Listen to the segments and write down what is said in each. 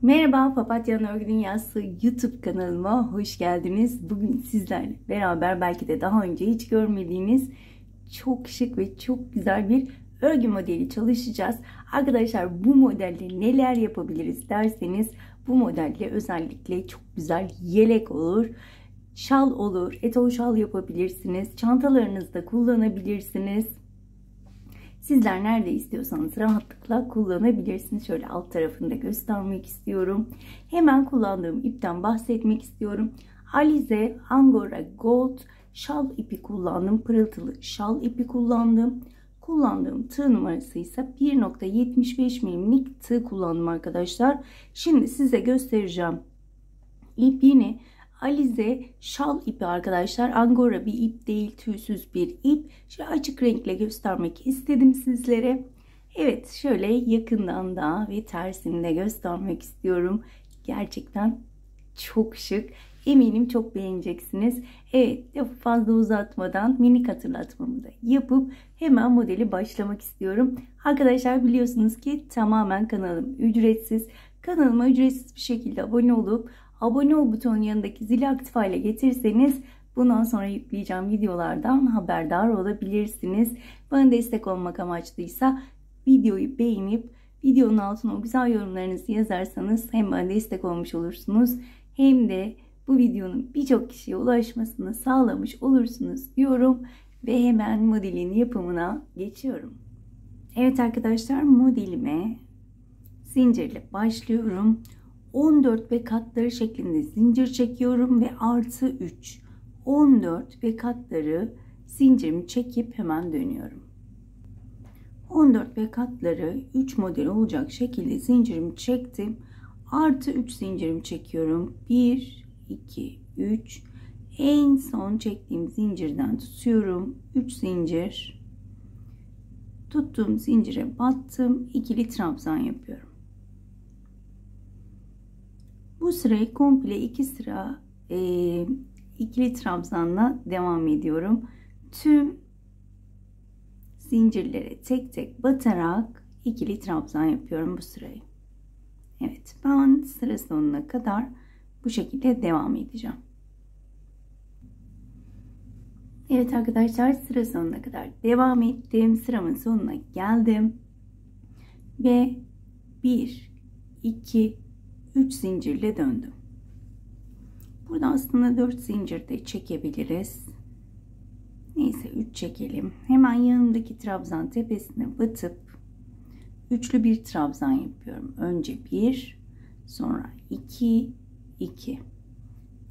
Merhaba, Papatya'nın Örgü Dünyası YouTube kanalıma hoş geldiniz. Bugün sizlerle beraber belki de daha önce hiç görmediğiniz çok şık ve çok güzel bir örgü modeli çalışacağız. Arkadaşlar bu modelle neler yapabiliriz derseniz bu modelle özellikle çok güzel yelek olur, şal olur, etol şal yapabilirsiniz, çantalarınızda kullanabilirsiniz. Sizler nerede istiyorsanız rahatlıkla kullanabilirsiniz. Şöyle alt tarafını da göstermek istiyorum. Hemen kullandığım ipten bahsetmek istiyorum. Alize Angora Gold şal ipi kullandım. Pırıltılı şal ipi kullandım. Kullandığım tığ numarası ise 1.75 milimlik tığ kullandım arkadaşlar. Şimdi size göstereceğim. İp yine Alize şal ipi arkadaşlar. Angora bir ip değil, tüysüz bir ip. Şöyle açık renkle göstermek istedim sizlere. Evet, şöyle yakından da ve tersini de göstermek istiyorum. Gerçekten çok şık. Eminim çok beğeneceksiniz. Evet, fazla uzatmadan minik hatırlatmamı da yapıp hemen modeli başlamak istiyorum. Arkadaşlar biliyorsunuz ki tamamen kanalım ücretsiz. Kanalıma ücretsiz bir şekilde abone olup abone ol butonun yanındaki zili aktif hale getirirseniz bundan sonra yükleyeceğim videolardan haberdar olabilirsiniz. Bana destek olmak amaçlıysa videoyu beğenip videonun altına o güzel yorumlarınızı yazarsanız hem bana destek olmuş olursunuz hem de bu videonun birçok kişiye ulaşmasını sağlamış olursunuz diyorum ve hemen modelin yapımına geçiyorum. Evet arkadaşlar, modelime zincirle başlıyorum. 14 ve katları şeklinde zincir çekiyorum ve artı 3 14 ve katları zincirimi çekip hemen dönüyorum. 14 ve katları 3 model olacak şekilde zincirimi çektim. Artı 3 zincirimi çekiyorum. 1 2 3 en son çektiğim zincirden tutuyorum. 3 zincir tuttuğum zincire battım. İkili trabzan yapıyorum. Bu sırayı komple 2 sıra ikili trabzanla devam ediyorum. Tüm zincirlere tek tek batarak ikili trabzan yapıyorum bu sırayı. Evet, ben sıra sonuna kadar bu şekilde devam edeceğim. Evet arkadaşlar, sıra sonuna kadar devam ettim. Sıramın sonuna geldim. Ve 1 2 3 zincirle döndüm. Burada aslında 4 zincir de çekebiliriz. Neyse 3 çekelim. Hemen yanındaki trabzan tepesine batıp üçlü bir trabzan yapıyorum. Önce 1, sonra 2, 2.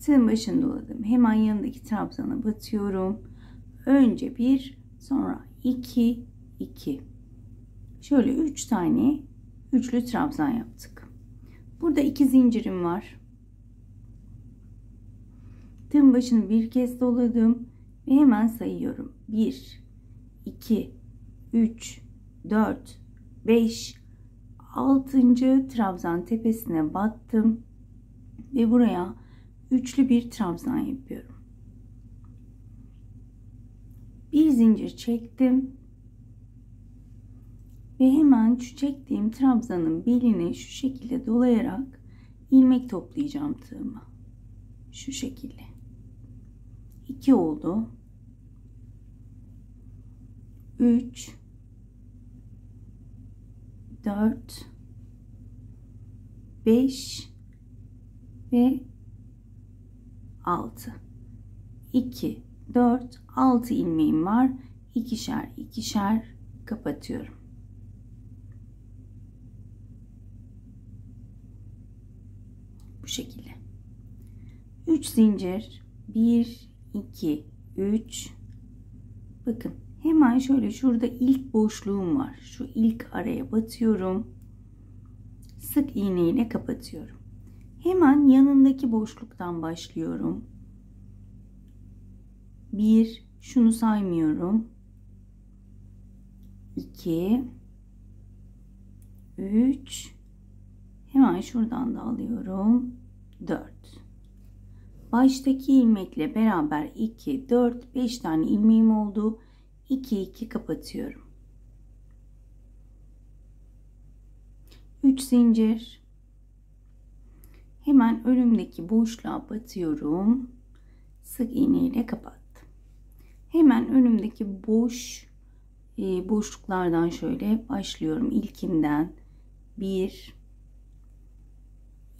Tığın başını doladım. Hemen yanındaki trabzana batıyorum. Önce 1, sonra 2, 2. Şöyle 3 tane üçlü trabzan yaptık. Burada 2 zincirim var. Tığın başını bir kez doladım ve hemen sayıyorum. 1, 2, 3, 4, 5, 6. trabzan tepesine battım ve buraya üçlü bir trabzan yapıyorum. Bir zincir çektim ve hemen şu çektiğim trabzanın beline şu şekilde dolayarak ilmek toplayacağım tığıma. Şu şekilde. 2 oldu. 3 4 5 ve 6. 2 4 6 ilmeğim var. İkişer ikişer kapatıyorum. Bu şekilde. 3 zincir. 1 2 3. Bakın hemen şöyle şurada ilk boşluğum var. Şu ilk araya batıyorum. Sık iğne ile kapatıyorum. Hemen yanındaki boşluktan başlıyorum. 1, şunu saymıyorum. 2 3, hemen şuradan da alıyorum. 4. Baştaki ilmekle beraber 2 4 5 tane ilmeğim oldu. 2 2 kapatıyorum. 3 zincir Hemen önümdeki boşluğa batıyorum. Sık iğne ile kapattım. Hemen önümdeki boşluklardan şöyle başlıyorum. İlkinden 1,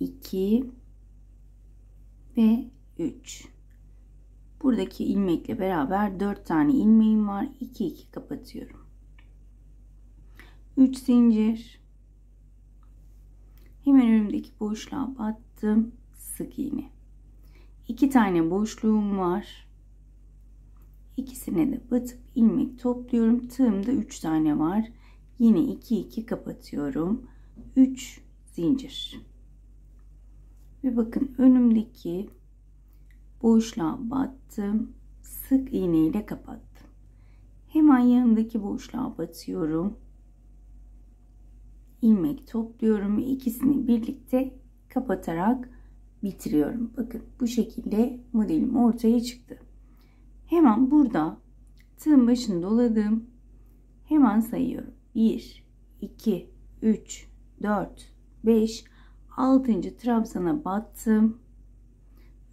2 ve 3. Buradaki ilmekle beraber 4 tane ilmeğim var. 2 2 kapatıyorum. 3 zincir. Hemen önümdeki boşluğa battım. Sık iğne. 2 tane boşluğum var. İkisine de batıp ilmek topluyorum. Tığımda 3 tane var. Yine 2 2 kapatıyorum. 3 zincir. Ve bakın önümdeki boşluğa battım. Sık iğne ile kapattım. Hemen yanındaki boşluğa batıyorum. İlmek topluyorum ve ikisini birlikte kapatarak bitiriyorum. Bakın bu şekilde modelim ortaya çıktı. Hemen burada tığın başını doladım. Hemen sayıyorum. 1, 2, 3, 4, 5, 6. trabzana battım.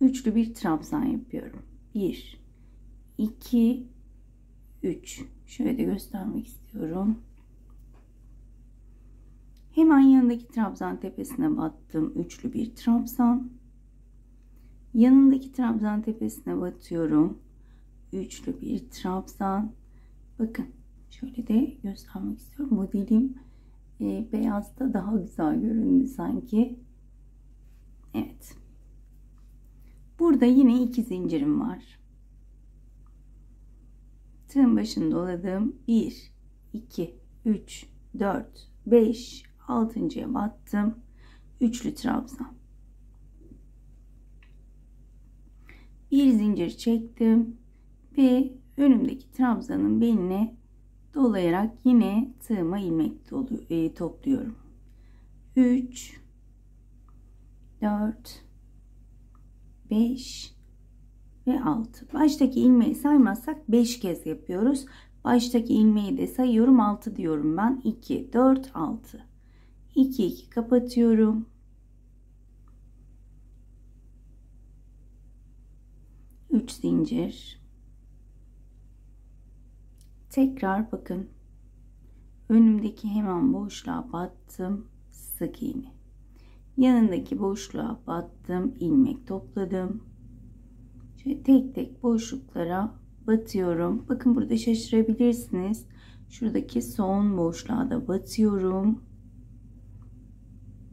Üçlü bir trabzan yapıyorum. 1, 2, 3. Şöyle de göstermek istiyorum. Hemen yanındaki trabzan tepesine battım. Üçlü bir trabzan. Yanındaki trabzan tepesine batıyorum. Üçlü bir trabzan. Bakın şöyle de göstermek istiyorum. Modelim beyazda daha güzel göründü sanki. Evet. Burada yine 2 zincirim var. Tığın başını doladım. 1, 2, 3, 4, 5, 6.'ya battım. Üçlü trabzan. Bir zincir çektim ve önümdeki trabzanın beline dolayarak yine tığıma ilmek topluyorum. 3, 4, 5 ve 6. Baştaki ilmeği saymazsak 5 kez yapıyoruz. Baştaki ilmeği de sayıyorum. 6 diyorum ben. 2, 4, 6. 2 2 kapatıyorum. 3 zincir. Tekrar bakın. Önümdeki hemen boşluğa battım. Sık iğne. Yanındaki boşluğa battım. İlmek topladım. Şöyle tek tek boşluklara batıyorum. Bakın burada şaşırabilirsiniz. Şuradaki son boşluğa da batıyorum.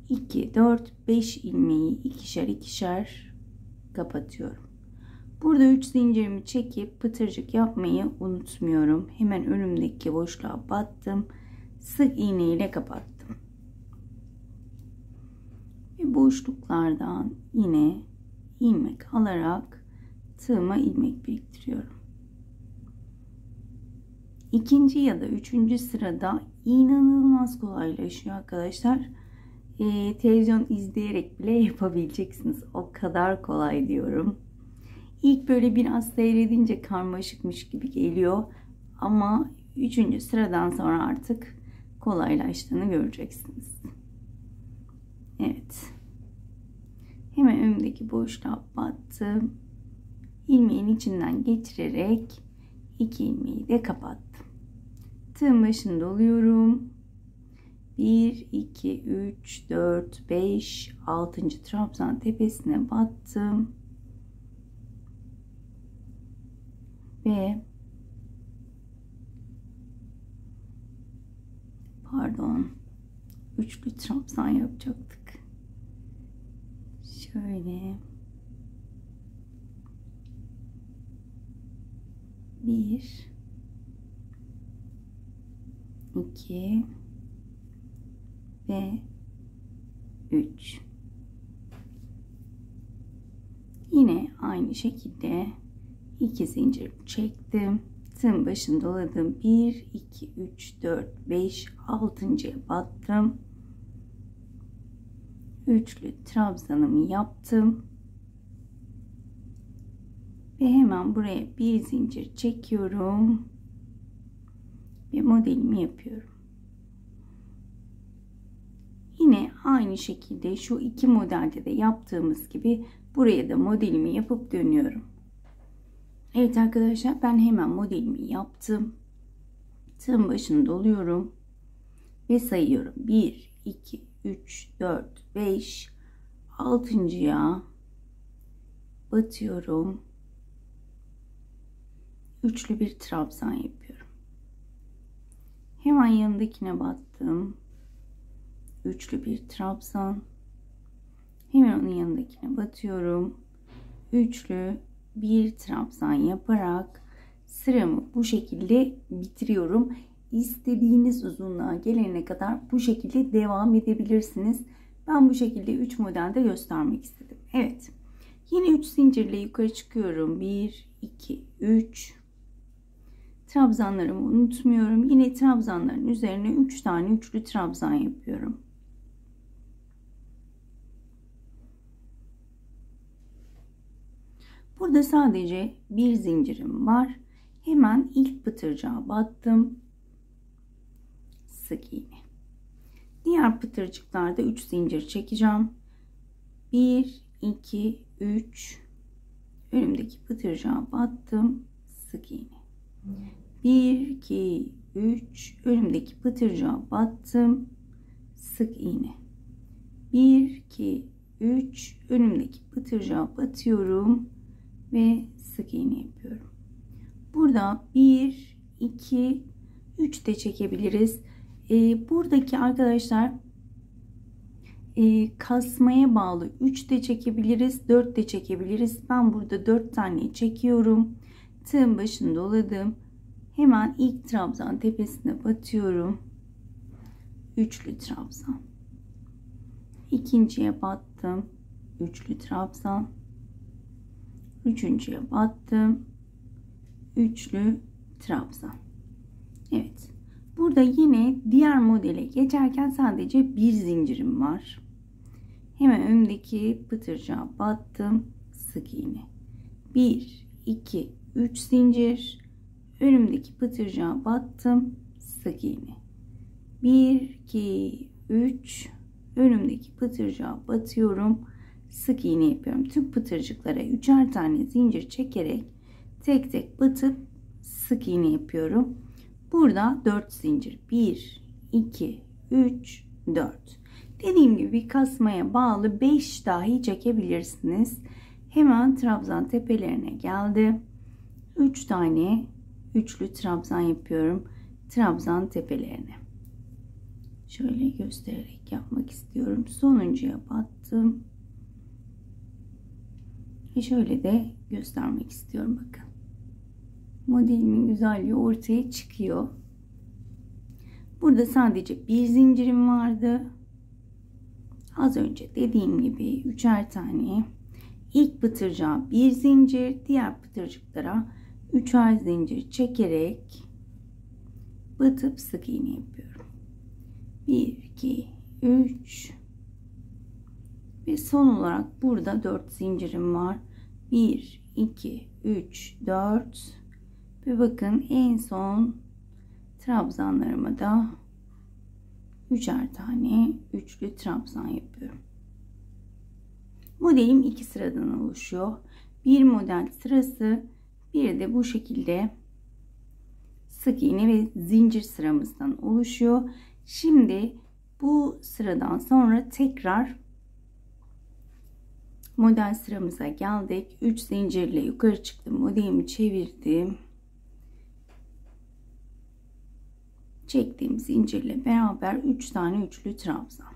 2, 4, 5 ilmeği ikişer ikişer kapatıyorum. Burada 3 zincirimi çekip pıtırcık yapmayı unutmuyorum. Hemen önümdeki boşluğa battım. Sık iğne ile kapattım. Ve boşluklardan yine ilmek alarak tığıma ilmek biriktiriyorum. İkinci ya da üçüncü sırada inanılmaz kolaylaşıyor arkadaşlar. Televizyon izleyerek bile yapabileceksiniz. O kadar kolay diyorum. İlk böyle biraz seyredince karmaşıkmış gibi geliyor. Ama 3. sıradan sonra artık kolaylaştığını göreceksiniz. Evet. Hemen önümdeki boşluğa battım. İlmeğin içinden geçirerek 2 ilmeği de kapattım. Tığın başını doluyorum. 1, 2, 3, 4, 5, 6. trabzan tepesine battım. Ve üçlü trabzan yapacaktık. Şöyle 1, 2 ve 3. Yine aynı şekilde 2 zincir çektim. Tığın başını doladım. 1, 2, 3, 4, 5, 6.'ya battım. Üçlü trabzanımı yaptım. Ve hemen buraya bir zincir çekiyorum. Ve modelimi yapıyorum. Yine aynı şekilde şu iki modelde de yaptığımız gibi buraya da modelimi yapıp dönüyorum. Evet arkadaşlar, ben hemen modelimi yaptım. Tığın başını doluyorum ve sayıyorum. 1, 2, 3, 4, 5, 6.'ya batıyorum. Üçlü bir trabzan yapıyorum. Hemen yanındakine battım. Üçlü bir trabzan. Hemen onun yanındakine batıyorum. Üçlü bir trabzan yaparak sıramı bu şekilde bitiriyorum. İstediğiniz uzunluğa gelene kadar bu şekilde devam edebilirsiniz. Ben bu şekilde 3 modelde göstermek istedim. Evet. Yine 3 zincirle yukarı çıkıyorum. 1, 2, 3. Trabzanlarımı unutmuyorum. Yine trabzanların üzerine 3 tane üçlü trabzan yapıyorum. Burada sadece bir zincirim var. Hemen ilk pıtırcığa battım. Sık iğne. Diğer pıtırcıklarda 3 zincir çekeceğim. 1, 2, 3. Önümdeki pıtırcığa battım. Sık iğne. 1, 2, 3. Önümdeki pıtırcığa battım. Sık iğne. 1, 2, 3. Önümdeki pıtırcığa batıyorum ve sık iğne yapıyorum. Burada 1, 2, 3 de çekebiliriz. Buradaki arkadaşlar kasmaya bağlı 3 de çekebiliriz, 4 de çekebiliriz. Ben burada 4 tane çekiyorum. Tığın başını doladım. Hemen ilk trabzan tepesine batıyorum. Üçlü trabzan. İkinciye battım. Üçlü trabzan. Üçüncüye battım. Üçlü trabzan. Evet. Burada yine diğer modele geçerken sadece bir zincirim var. Hemen önümdeki pıtırcığa battım. Sık iğne. 1, 2, 3 zincir. Önümdeki pıtırcığa battım. Sık iğne. 1, 2, 3. Önümdeki pıtırcığa batıyorum. Sık iğne yapıyorum. Tüm pıtırcıklara 3'er tane zincir çekerek tek tek batıp sık iğne yapıyorum. Burada 4 zincir. 1, 2, 3, 4. Dediğim gibi kasmaya bağlı 5 dahi çekebilirsiniz. Hemen trabzan tepelerine geldi. 3 tane üçlü trabzan yapıyorum. Trabzan tepelerine. Şöyle göstererek yapmak istiyorum. Sonuncuya battım. Ve şöyle de göstermek istiyorum. Bakın. Modelimin güzelliği ortaya çıkıyor. Burada sadece bir zincirim vardı. Az önce dediğim gibi 3'er tane. İlk pıtırcığa bir zincir, diğer pıtırcıklara 3'er zincir çekerek batıp sık iğne yapıyorum. 1, 2, 3 ve son olarak burada 4 zincirim var. 1, 2, 3, 4 ve bakın en son trabzanlarıma da 3'er tane üçlü trabzan yapıyorum. Modelim 2 sıradan oluşuyor. Bir model sırası, bir de bu şekilde sık iğne ve zincir sıramızdan oluşuyor. Şimdi bu sıradan sonra tekrar model sıramıza geldik. 3 zincirle yukarı çıktım. Modelimi çevirdim. Çektiğim zincirle beraber 3 tane üçlü trabzan.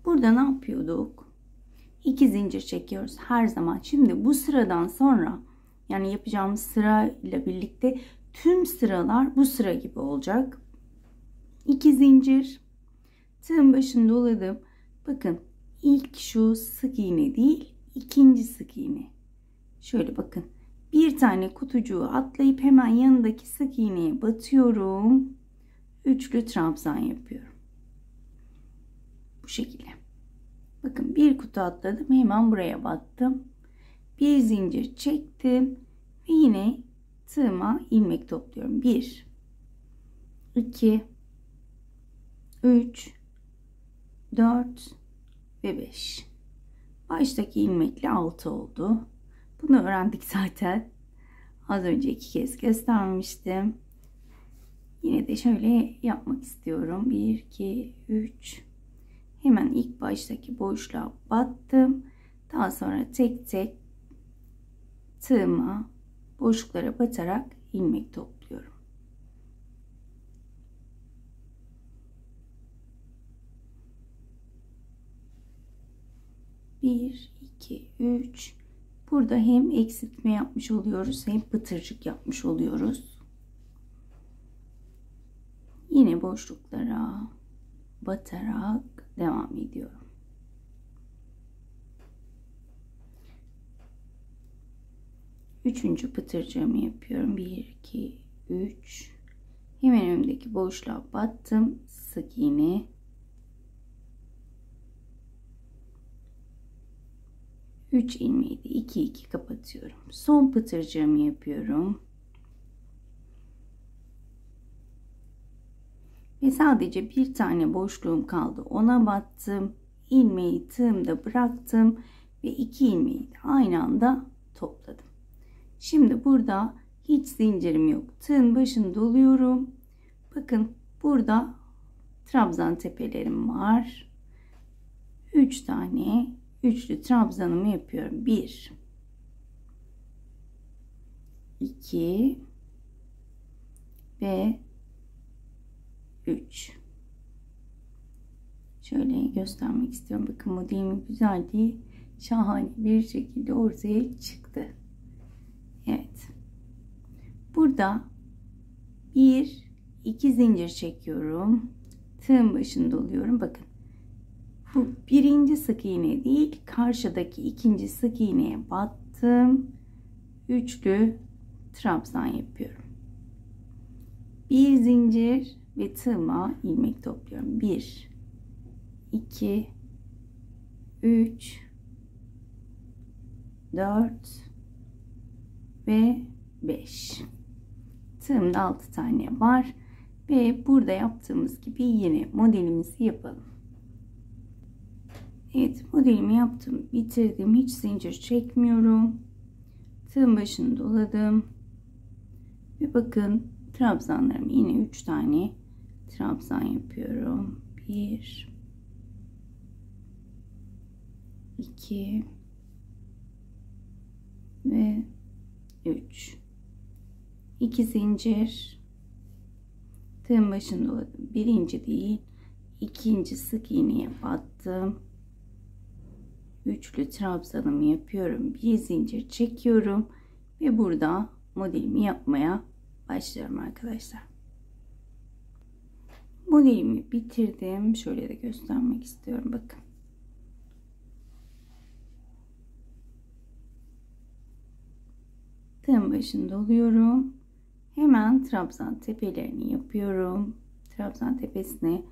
Burada ne yapıyorduk? 2 zincir çekiyoruz her zaman. Şimdi bu sıradan sonra, yani yapacağımız sırayla birlikte tüm sıralar bu sıra gibi olacak. 2 zincir, tığın başını doladım. Bakın, ilk şu sık iğne değil, ikinci sık iğne. Şöyle bakın, bir tane kutucuğu atlayıp hemen yanındaki sık iğneye batıyorum. Üçlü trabzan yapıyorum. Bu şekilde. Bakın, bir kutu atladım, hemen buraya battım. Bir zincir çektim ve yine tığıma ilmek topluyorum. 1, 2, 3, 4 ve 5. Baştaki ilmekle 6 oldu. Bunu öğrendik zaten. Az önce 2 kez göstermiştim. Yine de şöyle yapmak istiyorum. 1, 2, 3. Hemen ilk baştaki boşluğa battım. Daha sonra tek tek tığıma boşluklara batarak ilmek topluyorum. Bir, iki, üç. Burada hem eksiltme yapmış oluyoruz hem pıtırcık yapmış oluyoruz. Yine boşluklara batarak devam ediyorum. Üçüncü pıtırcığımı yapıyorum. 1, 2, 3. Hemen önümdeki boşluğa battım. Sık iğne. Üç ilmeği de 2 2 kapatıyorum. Son pıtırcığımı yapıyorum. Ve sadece bir tane boşluğum kaldı. Ona battım. İlmeği tığımda bıraktım ve 2 ilmeği de aynı anda topladım. Şimdi burada hiç zincirim yok. Tığın başını doluyorum. Bakın burada trabzan tepelerim var. 3 tane üçlü trabzanımı yapıyorum. 1 2 ve 3. Şöyle göstermek istiyorum. Bakın modelimin güzelliği şahane bir şekilde ortaya çıktı. Evet. Burada 1 2 zincir çekiyorum. Tığın başını doluyorum. Bakın. Bu birinci sık iğne değil, karşıdaki ikinci sık iğneye battım. Üçlü trabzan yapıyorum. Bir zincir ve tığıma ilmek topluyorum. 1 2 3 4 ve 5. Tığımda 6 tane var ve burada yaptığımız gibi yine modelimizi yapalım. Evet, modelimi yaptım, bitirdim. Hiç zincir çekmiyorum. Tığın başını doladım. Ve bakın trabzanlarımı yine 3 tane trabzan yapıyorum. 1 2 ve 3. 2 zincir. Tığın başını doladım. Birinci değil, ikinci sık iğneye battım. Üçlü trabzanımı yapıyorum. Bir zincir çekiyorum ve burada modelimi yapmaya başlıyorum arkadaşlar. Modelimi bitirdim. Şöyle de göstermek istiyorum. Bakın. Tığın başını doluyorum. Hemen trabzan tepelerini yapıyorum. Trabzan tepesine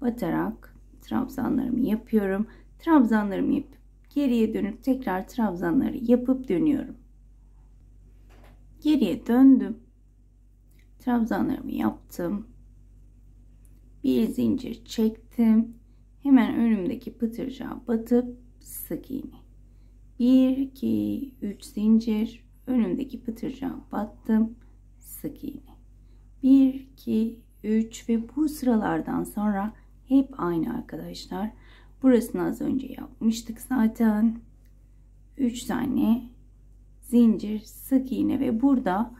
batarak trabzanlarımı yapıyorum. Trabzanlarımı yapıp geriye dönüp tekrar trabzanları yapıp dönüyorum. Geriye döndüm. Trabzanlarımı yaptım. Bir zincir çektim. Hemen önümdeki pıtırcığa batıp sık iğne. 1 2 3 zincir, önümdeki pıtırcığa battım, sık iğne. 1 2 3 ve bu sıralardan sonra hep aynı arkadaşlar. Burasını az önce yapmıştık zaten. 3 tane zincir, sık iğne ve burada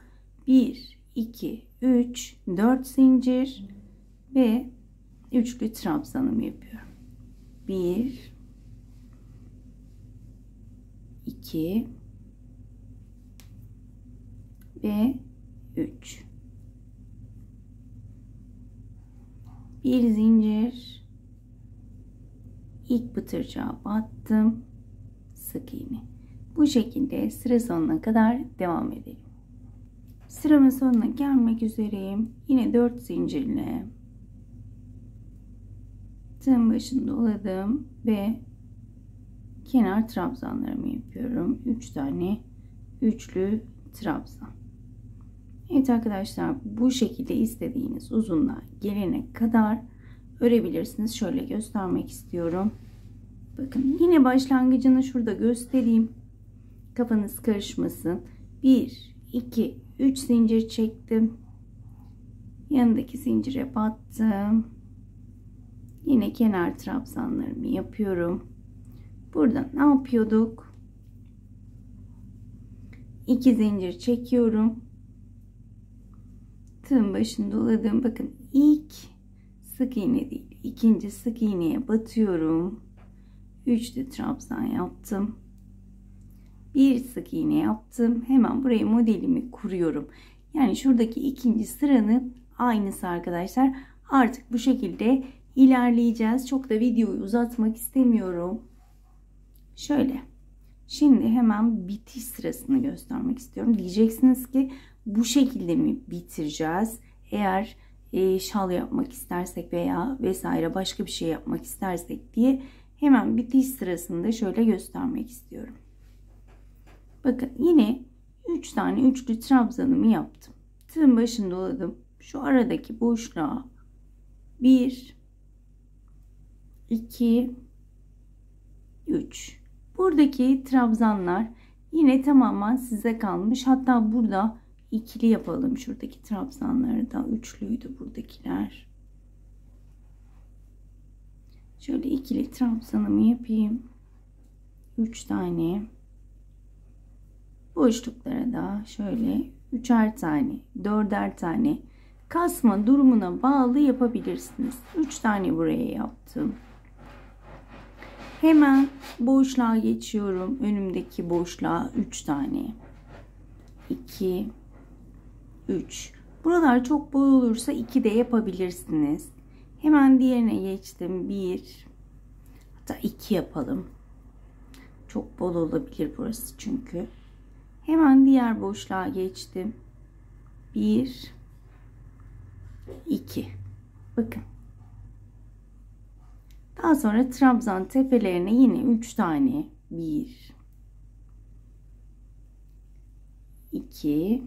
1 2 3 4 zincir ve üçlü trabzanımı yapıyorum. 1 2 ve 3. Bir zincir, ilk pıtırcığa battım, sık iğne. Bu şekilde sıra sonuna kadar devam edelim. Sıramın sonuna gelmek üzereyim. Yine 4 zincirle tığın başını doladım ve kenar trabzanlarımı yapıyorum. 3 tane üçlü trabzan. Evet arkadaşlar, bu şekilde istediğiniz uzunluğa gelene kadar örebilirsiniz. Şöyle göstermek istiyorum. Bakın yine başlangıcını şurada göstereyim. Kafanız karışmasın. 1, 2, 3 zincir çektim. Yanındaki zincire battım. Yine kenar trabzanlarımı yapıyorum. Burada ne yapıyorduk? 2 zincir çekiyorum. Tığın başını doladım. Bakın ilk sık iğne değil, ikinci sık iğneye batıyorum. 3'lü trabzan yaptım. Bir sık iğne yaptım. Hemen buraya modelimi kuruyorum. Yani şuradaki ikinci sıranın aynısı arkadaşlar. Artık bu şekilde ilerleyeceğiz. Çok da videoyu uzatmak istemiyorum. Şöyle. Şimdi hemen bitiş sırasını göstermek istiyorum. Diyeceksiniz ki bu şekilde mi bitireceğiz? Eğer şal yapmak istersek veya vesaire başka bir şey yapmak istersek diye hemen bitiş sırasında şöyle göstermek istiyorum. Bakın yine 3 tane üçlü trabzanımı yaptım. Tığın başını doladım. Şu aradaki boşluğa 1, 2, 3. Buradaki trabzanlar yine tamamen size kalmış. Hatta burada ikili yapalım. Şuradaki trabzanları da üçlüydü buradakiler. Şöyle ikili trabzanımı yapayım. 3 tane. Boşluklara da şöyle 3'er tane, 4'er tane kasma durumuna bağlı yapabilirsiniz. 3 tane buraya yaptım. Hemen boşluğa geçiyorum. Önümdeki boşluğa 3 tane. 2, 3. Buralar çok bol olursa 2 de yapabilirsiniz. Hemen diğerine geçtim. 1, hatta 2 yapalım. Çok bol olabilir burası çünkü. Hemen diğer boşluğa geçtim. 1, 2. Bakın. Daha sonra trabzan tepelerine yine 3 tane. 1, 2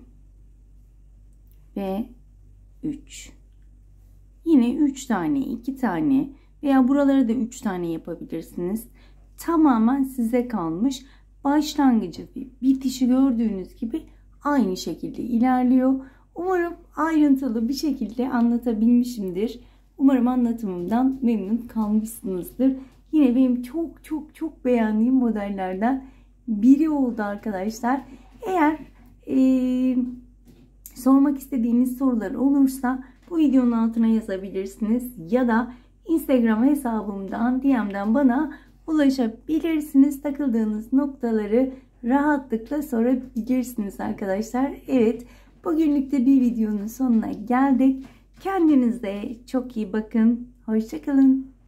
ve 3. Yine 3 tane, 2 tane veya buraları da 3 tane yapabilirsiniz. Tamamen size kalmış. Başlangıcı ve bitişi gördüğünüz gibi aynı şekilde ilerliyor. Umarım ayrıntılı bir şekilde anlatabilmişimdir. Umarım anlatımımdan memnun kalmışsınızdır. Yine benim çok beğendiğim modellerden biri oldu arkadaşlar. Eğer sormak istediğiniz sorular olursa bu videonun altına yazabilirsiniz. Ya da Instagram hesabımdan DM'den bana ulaşabilirsiniz. Takıldığınız noktaları rahatlıkla sorabilirsiniz arkadaşlar. Evet, bugünlük de bir videonun sonuna geldik. Kendinize çok iyi bakın. Hoşça kalın.